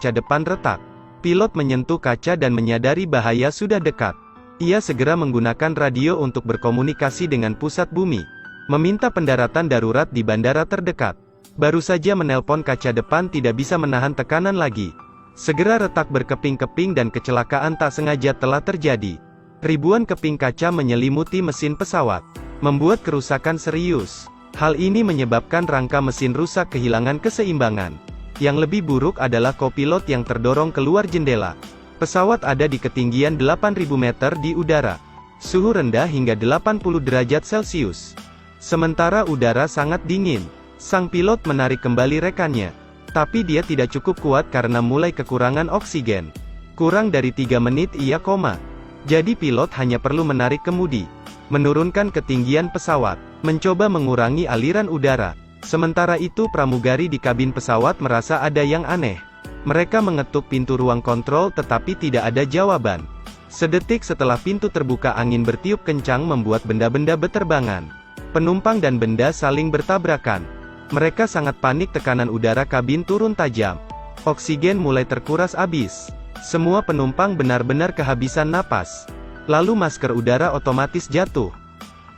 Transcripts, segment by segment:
kaca depan retak. Pilot menyentuh kaca dan menyadari bahaya sudah dekat. Ia segera menggunakan radio untuk berkomunikasi dengan pusat bumi, meminta pendaratan darurat di bandara terdekat. Baru saja menelpon, kaca depan tidak bisa menahan tekanan lagi. Segera retak berkeping-keping dan kecelakaan tak sengaja telah terjadi. Ribuan keping kaca menyelimuti mesin pesawat, membuat kerusakan serius. Hal ini menyebabkan rangka mesin rusak, kehilangan keseimbangan. Yang lebih buruk adalah kopilot yang terdorong keluar jendela. Pesawat ada di ketinggian 8.000 meter di udara. Suhu rendah hingga 80 derajat Celcius. Sementara udara sangat dingin. Sang pilot menarik kembali rekannya. Tapi dia tidak cukup kuat karena mulai kekurangan oksigen. Kurang dari 3 menit ia koma. Jadi pilot hanya perlu menarik kemudi, menurunkan ketinggian pesawat, mencoba mengurangi aliran udara. Sementara itu pramugari di kabin pesawat merasa ada yang aneh. Mereka mengetuk pintu ruang kontrol tetapi tidak ada jawaban. Sedetik setelah pintu terbuka, angin bertiup kencang membuat benda-benda beterbangan. Penumpang dan benda saling bertabrakan. Mereka sangat panik, tekanan udara kabin turun tajam. Oksigen mulai terkuras habis. Semua penumpang benar-benar kehabisan napas. Lalu masker udara otomatis jatuh.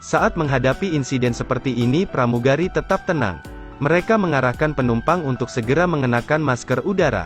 Saat menghadapi insiden seperti ini, pramugari tetap tenang. Mereka mengarahkan penumpang untuk segera mengenakan masker udara.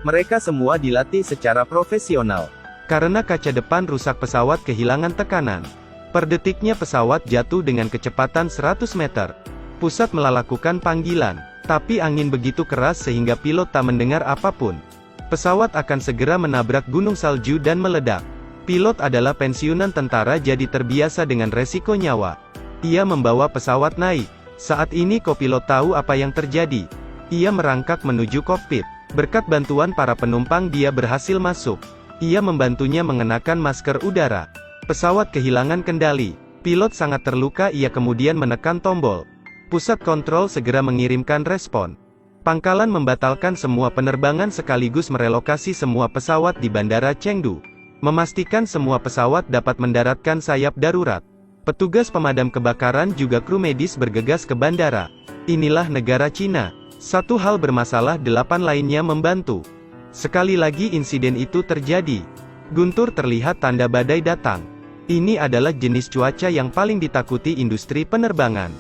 Mereka semua dilatih secara profesional. Karena kaca depan rusak, pesawat kehilangan tekanan. Per detiknya pesawat jatuh dengan kecepatan 100 meter. Pusat melakukan panggilan, tapi angin begitu keras sehingga pilot tak mendengar apapun. Pesawat akan segera menabrak gunung salju dan meledak. Pilot adalah pensiunan tentara, jadi terbiasa dengan resiko nyawa. Ia membawa pesawat naik. Saat ini kopilot tahu apa yang terjadi. Ia merangkak menuju kokpit. Berkat bantuan para penumpang dia berhasil masuk. Ia membantunya mengenakan masker udara. Pesawat kehilangan kendali. Pilot sangat terluka, ia kemudian menekan tombol. Pusat kontrol segera mengirimkan respon. Pangkalan membatalkan semua penerbangan sekaligus merelokasi semua pesawat di Bandara Chengdu. Memastikan semua pesawat dapat mendaratkan sayap darurat. Petugas pemadam kebakaran juga kru medis bergegas ke bandara. Inilah negara Cina. Satu hal bermasalah, 8 lainnya membantu. Sekali lagi insiden itu terjadi. Guntur terlihat tanda badai datang. Ini adalah jenis cuaca yang paling ditakuti industri penerbangan.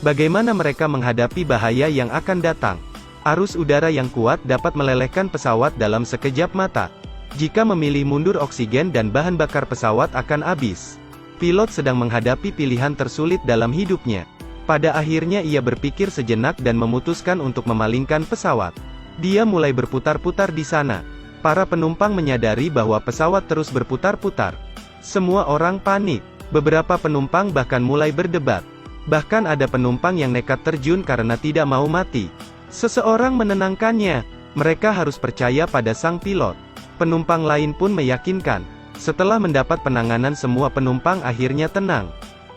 Bagaimana mereka menghadapi bahaya yang akan datang? Arus udara yang kuat dapat melelehkan pesawat dalam sekejap mata. Jika memilih mundur, oksigen dan bahan bakar pesawat akan habis. Pilot sedang menghadapi pilihan tersulit dalam hidupnya. Pada akhirnya ia berpikir sejenak dan memutuskan untuk memalingkan pesawat. Dia mulai berputar-putar di sana. Para penumpang menyadari bahwa pesawat terus berputar-putar. Semua orang panik. Beberapa penumpang bahkan mulai berdebat. Bahkan ada penumpang yang nekat terjun karena tidak mau mati. Seseorang menenangkannya. Mereka harus percaya pada sang pilot. Penumpang lain pun meyakinkan. Setelah mendapat penanganan, semua penumpang akhirnya tenang.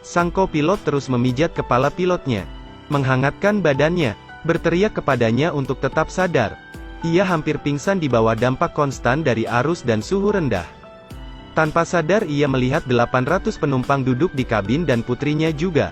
Sang kopilot terus memijat kepala pilotnya, menghangatkan badannya, berteriak kepadanya untuk tetap sadar. Ia hampir pingsan di bawah dampak konstan dari arus dan suhu rendah. Tanpa sadar ia melihat 800 penumpang duduk di kabin dan putrinya juga.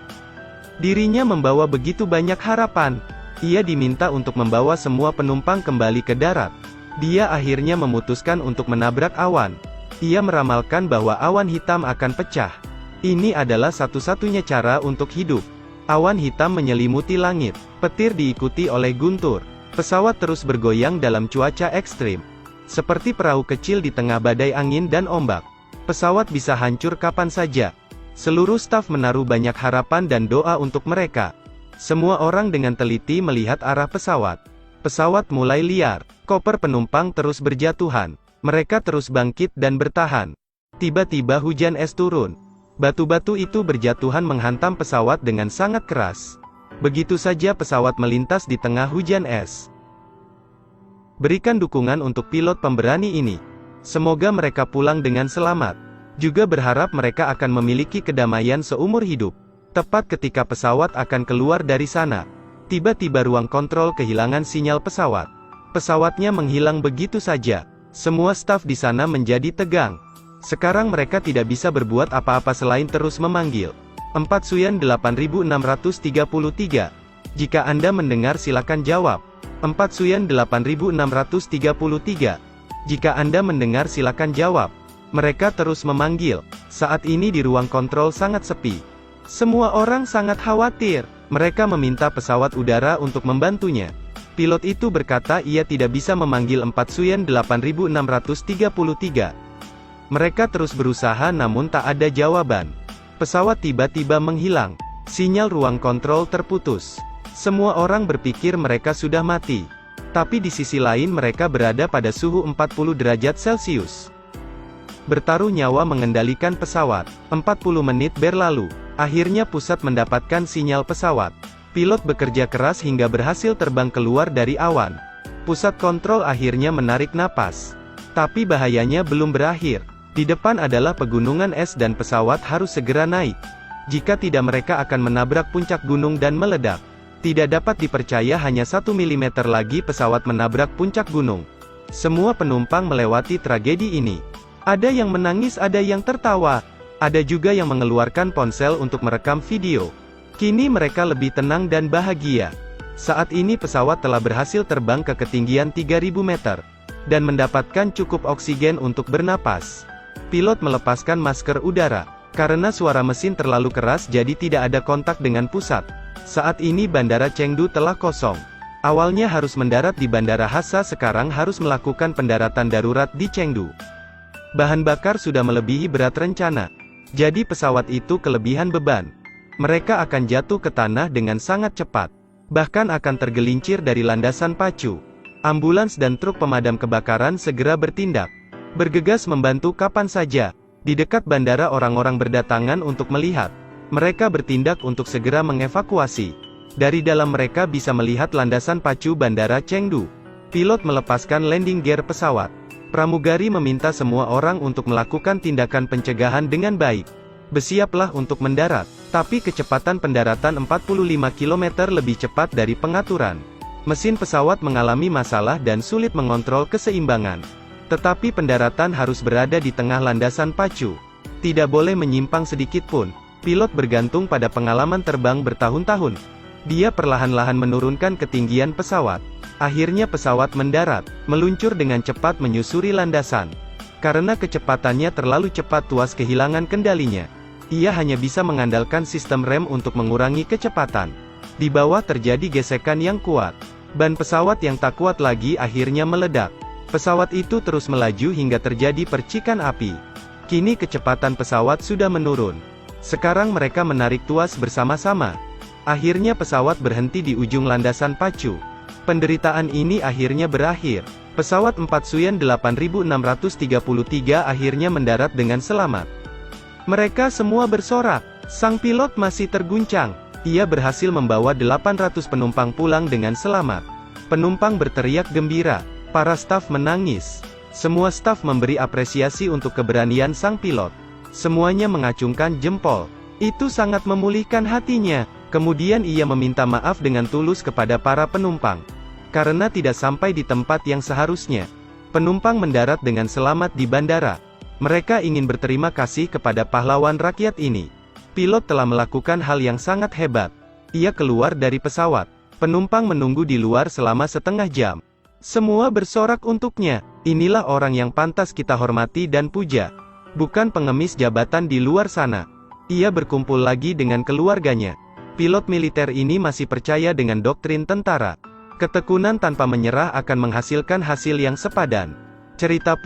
Dirinya membawa begitu banyak harapan. Ia diminta untuk membawa semua penumpang kembali ke darat. Dia akhirnya memutuskan untuk menabrak awan. Ia meramalkan bahwa awan hitam akan pecah. Ini adalah satu-satunya cara untuk hidup. Awan hitam menyelimuti langit. Petir diikuti oleh guntur. Pesawat terus bergoyang dalam cuaca ekstrim. Seperti perahu kecil di tengah badai angin dan ombak. Pesawat bisa hancur kapan saja. Seluruh staf menaruh banyak harapan dan doa untuk mereka. Semua orang dengan teliti melihat arah pesawat. Pesawat mulai liar. Koper penumpang terus berjatuhan. Mereka terus bangkit dan bertahan. Tiba-tiba hujan es turun. Batu-batu itu berjatuhan menghantam pesawat dengan sangat keras. Begitu saja pesawat melintas di tengah hujan es. Berikan dukungan untuk pilot pemberani ini. Semoga mereka pulang dengan selamat. Juga berharap mereka akan memiliki kedamaian seumur hidup. Tepat ketika pesawat akan keluar dari sana, tiba-tiba ruang kontrol kehilangan sinyal pesawat. Pesawatnya menghilang begitu saja. Semua staf di sana menjadi tegang. Sekarang mereka tidak bisa berbuat apa-apa selain terus memanggil. 4 Suyan 8633. Jika Anda mendengar silakan jawab. Suyan 8633. Jika Anda mendengar silakan jawab. Mereka terus memanggil. Saat ini di ruang kontrol sangat sepi. Semua orang sangat khawatir. Mereka meminta pesawat udara untuk membantunya. Pilot itu berkata ia tidak bisa memanggil Suyan 8633. Mereka terus berusaha namun tak ada jawaban. Pesawat tiba-tiba menghilang. Sinyal ruang kontrol terputus. Semua orang berpikir mereka sudah mati. Tapi di sisi lain mereka berada pada suhu 40 derajat Celcius. Bertaruh nyawa mengendalikan pesawat. 40 menit berlalu. Akhirnya pusat mendapatkan sinyal pesawat. Pilot bekerja keras hingga berhasil terbang keluar dari awan. Pusat kontrol akhirnya menarik napas. Tapi bahayanya belum berakhir. Di depan adalah pegunungan es dan pesawat harus segera naik. Jika tidak mereka akan menabrak puncak gunung dan meledak. Tidak dapat dipercaya hanya 1 mm lagi pesawat menabrak puncak gunung. Semua penumpang melewati tragedi ini. Ada yang menangis, ada yang tertawa. Ada juga yang mengeluarkan ponsel untuk merekam video. Kini mereka lebih tenang dan bahagia. Saat ini pesawat telah berhasil terbang ke ketinggian 3000 meter. Dan mendapatkan cukup oksigen untuk bernapas. Pilot melepaskan masker udara. Karena suara mesin terlalu keras jadi tidak ada kontak dengan pusat. Saat ini Bandara Chengdu telah kosong. Awalnya harus mendarat di Bandara Hassa, sekarang harus melakukan pendaratan darurat di Chengdu. Bahan bakar sudah melebihi berat rencana. Jadi pesawat itu kelebihan beban. Mereka akan jatuh ke tanah dengan sangat cepat. Bahkan akan tergelincir dari landasan pacu. Ambulans dan truk pemadam kebakaran segera bertindak. Bergegas membantu kapan saja. Di dekat bandara orang-orang berdatangan untuk melihat. Mereka bertindak untuk segera mengevakuasi. Dari dalam mereka bisa melihat landasan pacu Bandara Chengdu. Pilot melepaskan landing gear pesawat. Pramugari meminta semua orang untuk melakukan tindakan pencegahan dengan baik. Bersiaplah untuk mendarat. Tapi kecepatan pendaratan 45 km lebih cepat dari pengaturan. Mesin pesawat mengalami masalah dan sulit mengontrol keseimbangan. Tetapi pendaratan harus berada di tengah landasan pacu. Tidak boleh menyimpang sedikit pun. Pilot bergantung pada pengalaman terbang bertahun-tahun. Dia perlahan-lahan menurunkan ketinggian pesawat. Akhirnya pesawat mendarat, meluncur dengan cepat menyusuri landasan. Karena kecepatannya terlalu cepat, tuas kehilangan kendalinya. Ia hanya bisa mengandalkan sistem rem untuk mengurangi kecepatan. Di bawah terjadi gesekan yang kuat. Ban pesawat yang tak kuat lagi akhirnya meledak. Pesawat itu terus melaju hingga terjadi percikan api. Kini kecepatan pesawat sudah menurun. Sekarang mereka menarik tuas bersama-sama. Akhirnya pesawat berhenti di ujung landasan pacu. Penderitaan ini akhirnya berakhir. Pesawat Suyan 8633 akhirnya mendarat dengan selamat. Mereka semua bersorak. Sang pilot masih terguncang. Ia berhasil membawa 800 penumpang pulang dengan selamat. Penumpang berteriak gembira. Para staf menangis. Semua staf memberi apresiasi untuk keberanian sang pilot. Semuanya mengacungkan jempol. Itu sangat memulihkan hatinya. Kemudian ia meminta maaf dengan tulus kepada para penumpang. Karena tidak sampai di tempat yang seharusnya. Penumpang mendarat dengan selamat di bandara. Mereka ingin berterima kasih kepada pahlawan rakyat ini. Pilot telah melakukan hal yang sangat hebat. Ia keluar dari pesawat. Penumpang menunggu di luar selama setengah jam. Semua bersorak untuknya. Inilah orang yang pantas kita hormati dan puja. Bukan pengemis jabatan di luar sana. Ia berkumpul lagi dengan keluarganya. Pilot militer ini masih percaya dengan doktrin tentara. Ketekunan tanpa menyerah akan menghasilkan hasil yang sepadan. Cerita pun